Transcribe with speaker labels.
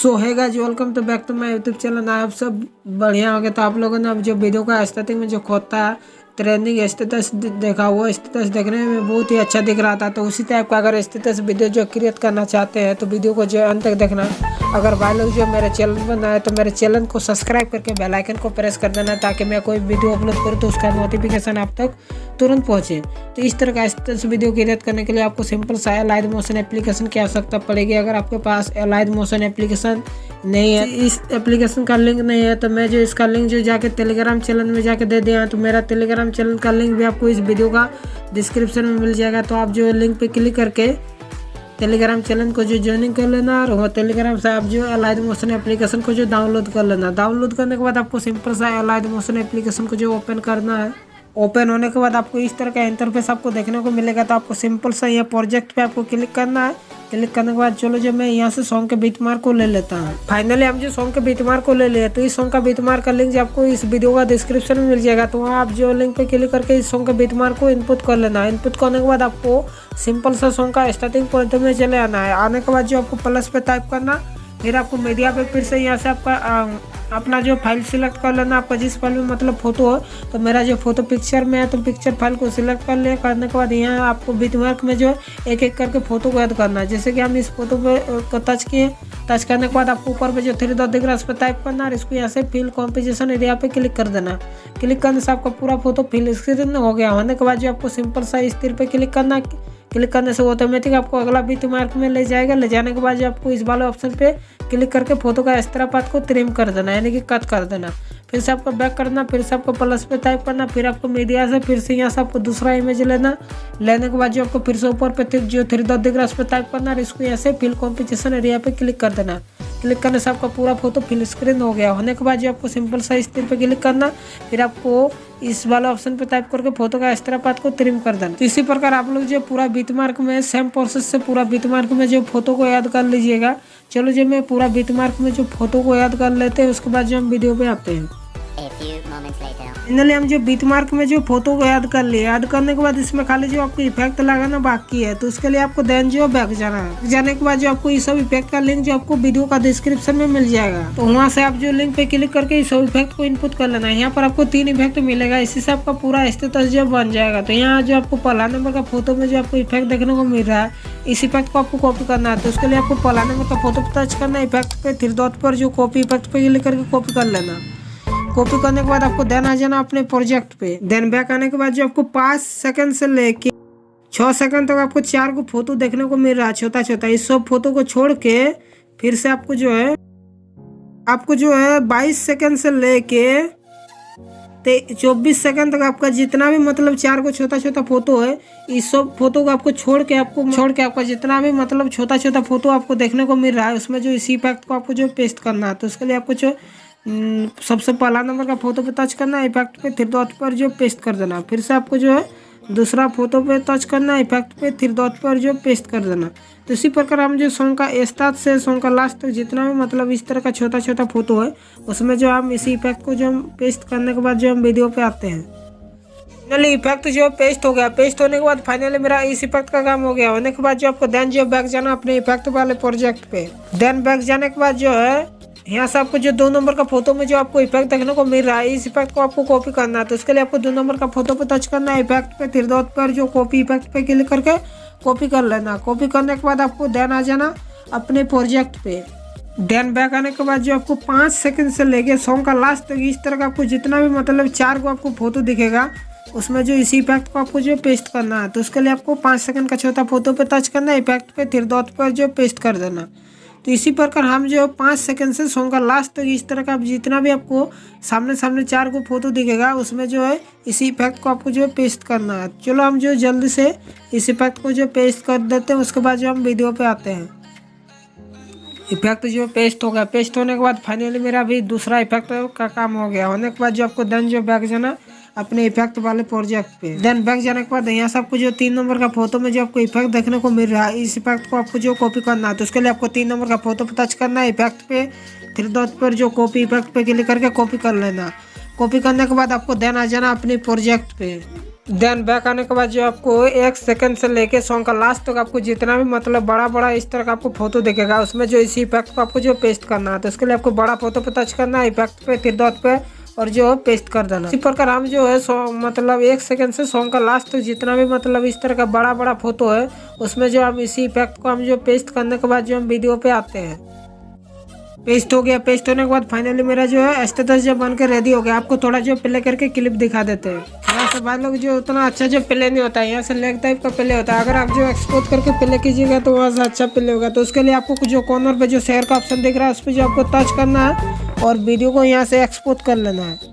Speaker 1: So hi guys, welcome to back to my YouTube channel. आप सब बढ़िया हो गए। तो आप लोगों ने अब जो वीडियो का स्टार्टिंग में जो खोता ट्रेंडिंग स्टेटस देखा, वो स्टेटस देखने में बहुत ही अच्छा दिख रहा था। तो उसी टाइप का अगर स्टेटस वीडियो जो क्रिएट करना चाहते हैं तो वीडियो को जो अंत तक देखना। अगर भाई लोग जो मेरे चैनल पर नए तो मेरे चैनल को सब्सक्राइब करके बेल आइकन को प्रेस कर देना, ताकि मैं कोई वीडियो अपलोड करूँ तो उसका नोटिफिकेशन आप तक तुरंत पहुँचे। तो इस तरह का स्टेटस वीडियो क्रिएट करने के लिए आपको सिंपल सा अलाइट मोशन एप्लीकेशन की आवश्यकता पड़ेगी। अगर आपके पास अलाइट मोशन एप्लीकेशन नहीं है, इस एप्लीकेशन का लिंक नहीं है, तो मैं जो इसका लिंक जो जाके टेलीग्राम चैनल में जाके दे दिया। तो मेरा टेलीग्राम चैनल का लिंक भी आपको इस वीडियो का डिस्क्रिप्शन में मिल जाएगा। तो आप जो लिंक पे क्लिक करके टेलीग्राम चैनल को जो ज्वाइनिंग कर लेना, और वो टेलीग्राम से आप जो अलाइट मोशन एप्लीकेशन को जो डाउनलोड कर लेना। डाउनलोड करने के बाद आपको सिंपल सा अलाइट मोशन एप्लीकेशन को जो ओपन करना है। ओपन होने के बाद आपको इस तरह का इंटरफेस आपको देखने को मिलेगा। तो आपको सिंपल सा यहाँ प्रोजेक्ट पे आपको क्लिक करना है। क्लिक करने के बाद चलो जो मैं यहाँ से सॉन्ग के बीटमार्क को ले लेता हूँ। फाइनली हम जो सॉन्ग के बीटमार्क को ले लिए, तो इस सॉन्ग का बीटमार्क का लिंक आपको इस वीडियो का डिस्क्रिप्शन में मिल जाएगा। तो वहाँ आप जो लिंक पे क्लिक करके इस सॉन्ग के बीटमार्क को इनपुट कर लेना है। इनपुट करने के बाद आपको सिंपल सा सॉन्ग का स्टार्टिंग पॉइंट में चले आना है। आने के बाद जो आपको प्लस पे टाइप करना, फिर आपको मीडिया पे फिर से यहाँ से आपका अपना जो फाइल सिलेक्ट कर लेना। आपका जिस फाइल में मतलब फोटो हो, तो मेरा जो फोटो पिक्चर में है तो पिक्चर फाइल को सिलेक्ट कर लिया। करने के बाद यहाँ आपको बीटमार्क में जो एक एक करके फोटो को ऐड करना है। जैसे कि हम इस फोटो पे को टच किए, टच करने के बाद आपको ऊपर पे जो 3 डॉट दिख रहा है उस पर टाइप करना, और इसको यहाँ से फिल कॉम्पोजिशन एरिया पे क्लिक कर देना। क्लिक करने से आपका पूरा फोटो फिल स्क्रीन हो गया। होने के बाद जो आपको सिंपल सा इस तीर पे क्लिक करना। क्लिक करने से ऑटोमेटिक आपको अगला बीटमार्क में ले जाएगा। ले जाने के बाद जो आपको इस वाले ऑप्शन पे क्लिक करके फोटो का एक्स्ट्रा पार्ट को ट्रिम कर देना, यानी कि कट कर देना। फिर से आपको बैक करना, फिर से आपको प्लस पे टाइप करना, फिर आपको मीडिया से फिर से यहाँ से आपको दूसरा इमेज लेना। लेने के बाद जो आपको फिर से ऊपर पे जो 3 डॉट दिख रहा है उस पर टाइप करना, और इसको यहाँ से फिल कॉम्पोजिशन एरिया पे क्लिक कर देना। क्लिक करने से आपका पूरा फोटो फिल स्क्रीन हो गया। होने के बाद जो आपको सिंपल सा इस तीर पे क्लिक करना, फिर आपको इस वाला ऑप्शन पे टाइप करके फोटो का एक्स्ट्रा पार्ट को ट्रिम कर देना। तो इसी प्रकार आप लोग जो पूरा बीटमार्क में सेम प्रोसेस से पूरा बीटमार्क में जो फोटो को ऐड कर लीजिएगा। चलो जो मैं पूरा बीटमार्क में जो फोटो को ऐड कर लेते हैं, उसके बाद जो हम वीडियो पे आते हैं। फाइनली हम जो बीटमार्क में जो फोटो को ऐड कर लिए, ऐड करने के बाद इसमें खाली जो आपको इफेक्ट लगाना बाकी है। तो उसके लिए आपको देन जो बैक जाना है। जाने के बाद जो आपको इस सब इफेक्ट का लिंक जो आपको वीडियो का डिस्क्रिप्शन में मिल जाएगा। तो वहाँ से आप जो लिंक पे क्लिक करके इस सब इफेक्ट को इनपुट कर लेना है। यहाँ पर आपको 3 इफेक्ट मिलेगा, इसी से आपका पूरा स्टेटस जो बन जाएगा। तो यहाँ जो आपको पहला नंबर का फोटो में जो आपको इफेक्ट देखने को मिल रहा है, इस इफेक्ट को आपको कॉपी करना है। तो उसके लिए आपको पहला नंबर का फोटो पे टच करना है, इफेक्ट पे 3 डॉट पर जो कॉपी इफेक्ट पे क्लिक करके कॉपी कर लेना। कॉपी करने के बाद आपको देन आ जाना अपने प्रोजेक्ट पे। देन बैक आने के बाद जो आपको 5 सेकंड से लेके 6 सेकंड तक आपको 4 को फोटो देखने को मिल रहा है, छोटा छोटा। इस सब फोटो को छोड़ के फिर से आपको जो है 22 सेकंड से लेके 24 सेकंड तक आपका जितना भी मतलब 4 को छोटा छोटा फोटो है, इस सब फोटो को आपको छोड़ के आपका जितना भी मतलब छोटा छोटा फोटो आपको देखने को मिल रहा है, उसमें जो इसी इफेक्ट को आपको जो पेस्ट करना है। तो उसके लिए आपको जो सबसे पहला नंबर का फोटो पे टच करना है, इफेक्ट पे 3 डॉट पर जो पेस्ट कर देना। फिर से आपको जो है दूसरा फोटो पे टच करना है, इफेक्ट पे 3 डॉट पर जो पेस्ट कर देना। तो इसी प्रकार हम जो सॉन्ग का स्टार्ट से सॉन्ग का लास्ट तक जितना भी मतलब इस तरह का छोटा छोटा फोटो है, उसमें जो हम इसी इफेक्ट को जो हम पेस्ट करने के बाद जो हम वीडियो पे आते हैं। फाइनली इफेक्ट जो पेस्ट हो गया। पेस्ट होने के बाद फाइनली मेरा इस इफेक्ट का काम हो गया। होने के बाद जो आपको देन जो बैक जाना अपने इफेक्ट वाले प्रोजेक्ट पे। देन बैक जाने के बाद जो है यहाँ से आपको जो 2 नंबर का फोटो में जो आपको इफेक्ट देखने को मिल रहा है, इस इफेक्ट को आपको कॉपी करना है। तो उसके लिए आपको 2 नंबर का फोटो पे टच करना है, इफेक्ट पे 3 डॉट पर जो कॉपी इफेक्ट पे क्लिक करके कॉपी कर लेना। कॉपी करने के बाद आपको देन आ जाना अपने प्रोजेक्ट पे। देन बैक आने के बाद जो आपको 5 सेकंड से लेके सॉन्ग का लास्ट तक इस तरह का आपको जितना भी मतलब 4 को आपको फोटो दिखेगा, उसमें जो इसी इफेक्ट को आपको जो पेस्ट करना है। तो उसके लिए आपको 5 सेकंड का छोटा फोटो पे टच करना है, इफेक्ट पे 3 डॉट पर जो पेस्ट कर देना। तो इसी प्रकार हम जो 5 सेकंड से सॉन्ग का लास्ट तक इस तरह का जितना भी आपको सामने 4 को फोटो दिखेगा, उसमें जो है इसी इफेक्ट को आपको जो पेस्ट करना है। चलो हम जो जल्दी से इस इफेक्ट को जो पेस्ट कर देते हैं, उसके बाद जो हम वीडियो पे आते हैं। इफेक्ट जो पेस्ट हो गया। पेस्ट होने के बाद फाइनली मेरा भी दूसरा इफेक्ट का काम हो गया। होने के बाद जो आपको देन जो बैक जाना अपने इफेक्ट वाले प्रोजेक्ट पे। देन बैक जाने के बाद यहाँ से आपको जो 3 नंबर का फोटो में जो आपको इफेक्ट देखने को मिल रहा है, इस इफेक्ट को आपको जो कॉपी करना है। तो उसके लिए आपको 3 नंबर का फोटो पे टच करना है, इफेक्ट पे 3 डॉट पर जो कॉपी इफेक्ट पे क्लिक करके कॉपी कर लेना। कॉपी करने के बाद आपको देन आ जाना अपने प्रोजेक्ट पे। देन बैक आने के बाद जो आपको 1 सेकंड से लेके सॉन्ग का लास्ट तक आपको जितना भी मतलब बड़ा बड़ा इस तरह का आपको फोटो दिखेगा, उसमें जो इसी इफेक्ट को आपको जो पेस्ट करना है। तो उसके लिए आपको बड़ा फोटो पे टच करना है, इफेक्ट पे 3 डॉट पे, और जो पेस्ट कर देना। इसी प्रकार हम जो है मतलब 1 सेकंड से सॉन्ग का लास्ट तक जितना भी मतलब इस तरह का बड़ा बड़ा फोटो है, उसमें जो हम इसी इफेक्ट को हम जो पेस्ट करने के बाद जो हम वीडियो पे आते हैं। पेस्ट हो गया। पेस्ट होने के बाद फाइनली मेरा जो है स्टेटस जो बन के रेडी हो गया। आपको थोड़ा जो प्ले करके क्लिप दिखा देते हैं। यहाँ से भाई लोग जो उतना अच्छा जो प्ले नहीं होता है, यहाँ से लेग टाइप का प्ले होता है। अगर आप जो एक्सपोर्ट करके प्ले कीजिएगा तो वहाँ से अच्छा प्ले होगा। तो उसके लिए आपको जो कॉर्नर पे जो शेयर का ऑप्शन दिख रहा है, उस पर जो आपको टच करना है और वीडियो को यहाँ से एक्सपोर्ट कर लेना है।